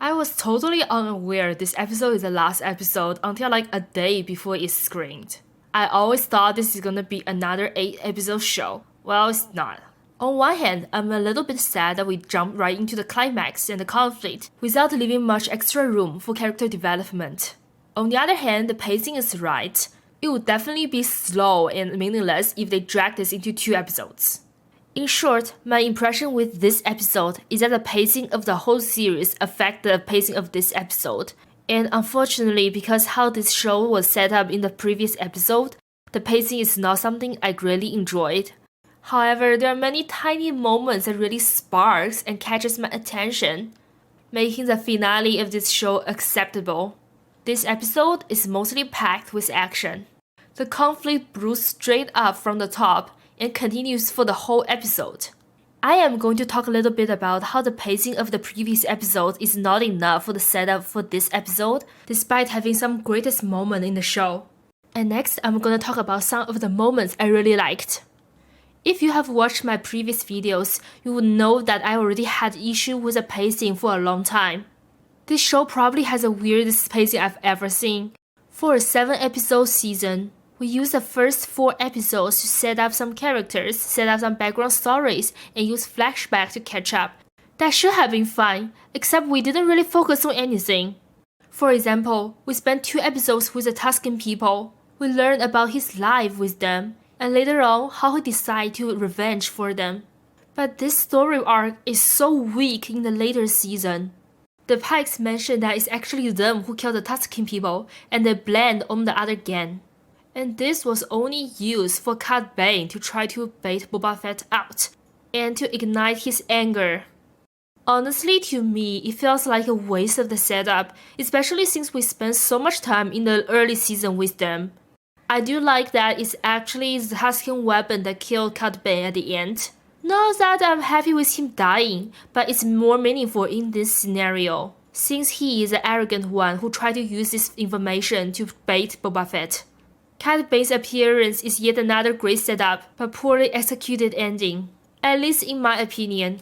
I was totally unaware this episode is the last episode until like a day before it's screened. I always thought this is gonna be another 8-episode show. Well, it's not. On one hand, I'm a little bit sad that we jumped right into the climax and the conflict without leaving much extra room for character development. On the other hand, the pacing is right. It would definitely be slow and meaningless if they drag this into 2 episodes. In short, my impression with this episode is that the pacing of the whole series affects the pacing of this episode. And unfortunately, because how this show was set up in the previous episode, the pacing is not something I really enjoyed. However, there are many tiny moments that really sparks and catches my attention, making the finale of this show acceptable. This episode is mostly packed with action. The conflict brews straight up from the top and continues for the whole episode. I am going to talk a little bit about how the pacing of the previous episode is not enough for the setup for this episode, despite having some greatest moment in the show. And next, I'm going to talk about some of the moments I really liked. If you have watched my previous videos, you would know that I already had issue with the pacing for a long time. This show probably has the weirdest pacing I've ever seen. For a 7-episode season, we use the first 4 episodes to set up some characters, set up some background stories, and use flashback to catch up. That should have been fine, except we didn't really focus on anything. For example, we spent 2 episodes with the Tuscan people. We learned about his life with them, and later on how he decided to revenge for them. But this story arc is so weak in the later season. The Pikes mention that it's actually them who killed the Tuscan people, and they blamed on the other gang. And this was only used for Cad Bane to try to bait Boba Fett out, and to ignite his anger. Honestly, to me, it feels like a waste of the setup, especially since we spent so much time in the early season with them. I do like that it's actually the Tuscan weapon that killed Cad Bane at the end. Not that I'm happy with him dying, but it's more meaningful in this scenario, since he is the arrogant one who tried to use this information to bait Boba Fett. Cad Bane's appearance is yet another great setup, but poorly executed ending, at least in my opinion.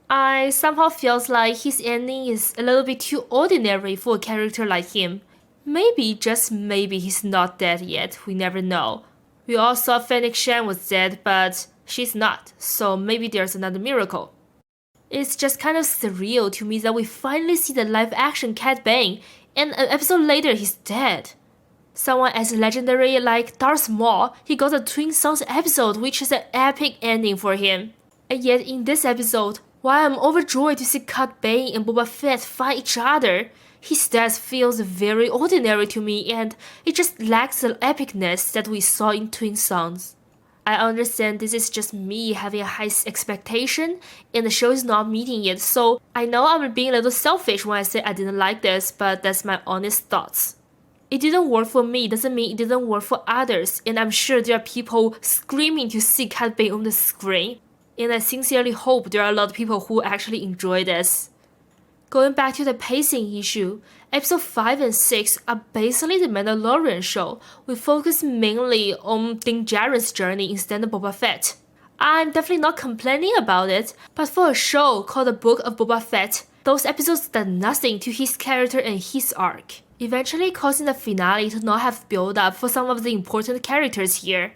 I somehow feels like his ending is a little bit too ordinary for a character like him. Maybe, just maybe, he's not dead yet, we never know. We all thought Fennec Shan was dead, but she's not, so maybe there's another miracle. It's just kind of surreal to me that we finally see the live-action Cad Bane, and an episode later he's dead. Someone as legendary like Darth Maul, he got a Twin Sons episode which is an epic ending for him. And yet in this episode, while I'm overjoyed to see Cad Bane and Boba Fett fight each other, his death feels very ordinary to me and it just lacks the epicness that we saw in Twin Sons. I understand this is just me having a high expectation and the show is not meeting it, so I know I'm being a little selfish when I say I didn't like this, but that's my honest thoughts. It didn't work for me doesn't mean it didn't work for others, and I'm sure there are people screaming to see Cad Bane on the screen, and I sincerely hope there are a lot of people who actually enjoy this. Going back to the pacing issue, episode 5 and 6 are basically the Mandalorian show. We focus mainly on Din Djarin's journey instead of Boba Fett. I'm definitely not complaining about it, but for a show called the Book of Boba Fett, those episodes did nothing to his character and his arc, eventually causing the finale to not have build up for some of the important characters here.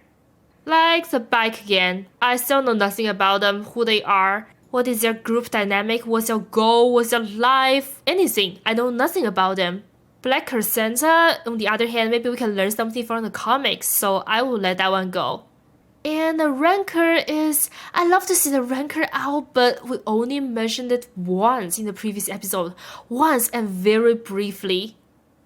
Like the Bike Gang, I still know nothing about them, who they are, what is their group dynamic, what's their goal, what's their life, anything. I know nothing about them. Black Krrsantan, on the other hand, maybe we can learn something from the comics, so I will let that one go. And the Rancor is, I love to see the Rancor out, but we only mentioned it once in the previous episode. Once and very briefly.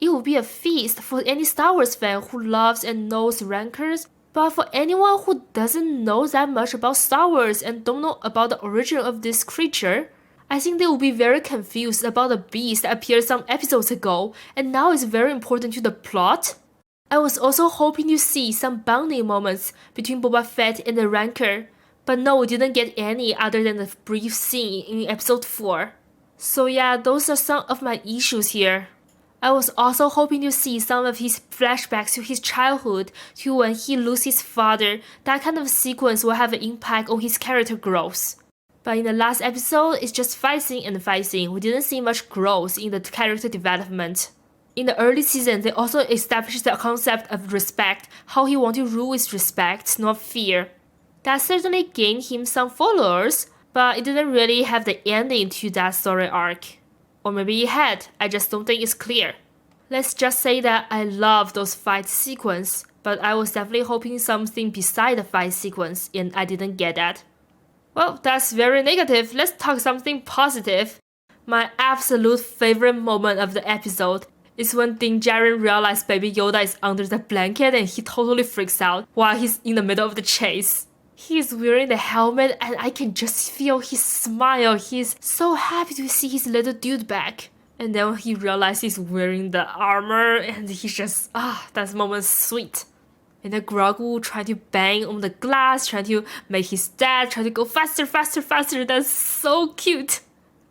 It would be a feast for any Star Wars fan who loves and knows Rancors, but for anyone who doesn't know that much about Star Wars and don't know about the origin of this creature, I think they will be very confused about the beast that appeared some episodes ago and now is very important to the plot. I was also hoping to see some bonding moments between Boba Fett and the Rancor, but no, we didn't get any other than the brief scene in episode 4. So yeah, those are some of my issues here. I was also hoping to see some of his flashbacks to his childhood, to when he loses his father. That kind of sequence will have an impact on his character growth. But in the last episode, it's just fighting and fighting. We didn't see much growth in the character development. In the early season, they also established the concept of respect, how he wanted to rule with respect, not fear. That certainly gained him some followers, but it didn't really have the ending to that story arc. Or maybe it had, I just don't think it's clear. Let's just say that I love those fight sequences, but I was definitely hoping something beside the fight sequence, and I didn't get that. Well, that's very negative. Let's talk something positive. My absolute favorite moment of the episode is when Din Djarin realizes Baby Yoda is under the blanket and he totally freaks out while he's in the middle of the chase. He's wearing the helmet and I can just feel his smile. He's so happy to see his little dude back. And then he realizes he's wearing the armor and he's just, that moment's sweet. And then Grogu trying to bang on the glass, trying to make his dad try to go faster, faster, faster. That's so cute.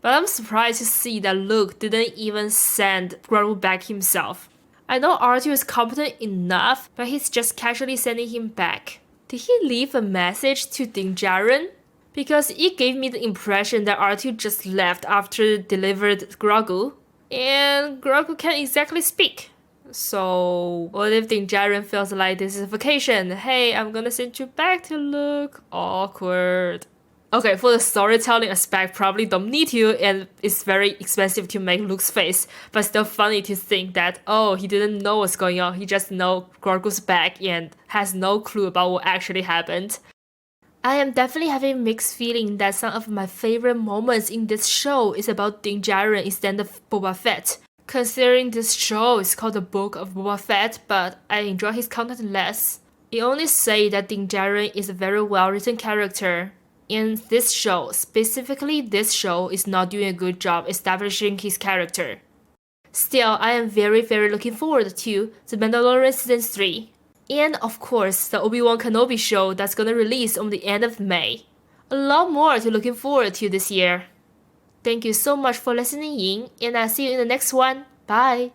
But I'm surprised to see that Luke didn't even send Grogu back himself. I know R2 is competent enough, but he's just casually sending him back. Did he leave a message to Din Djarin? Because it gave me the impression that R2 just left after delivered Grogu, and Grogu can't exactly speak. So, what if Din Djarin feels like this is a vacation? Hey, I'm gonna send you back to Luke. Awkward. Okay, for the storytelling aspect, probably don't need to, and it's very expensive to make Luke's face, but still funny to think that, he didn't know what's going on, he just knows Grogu's back and has no clue about what actually happened. I am definitely having mixed feeling that some of my favorite moments in this show is about Din Djarin instead of Boba Fett. Considering this show is called the Book of Boba Fett, but I enjoy his content less. It only say that Din Djarin is a very well-written character. In this show, specifically this show, is not doing a good job establishing his character. Still, I am very looking forward to The Mandalorian Season 3. And of course, the Obi-Wan Kenobi show that's gonna release on the end of May. A lot more to looking forward to this year. Thank you so much for listening in, and I'll see you in the next one. Bye!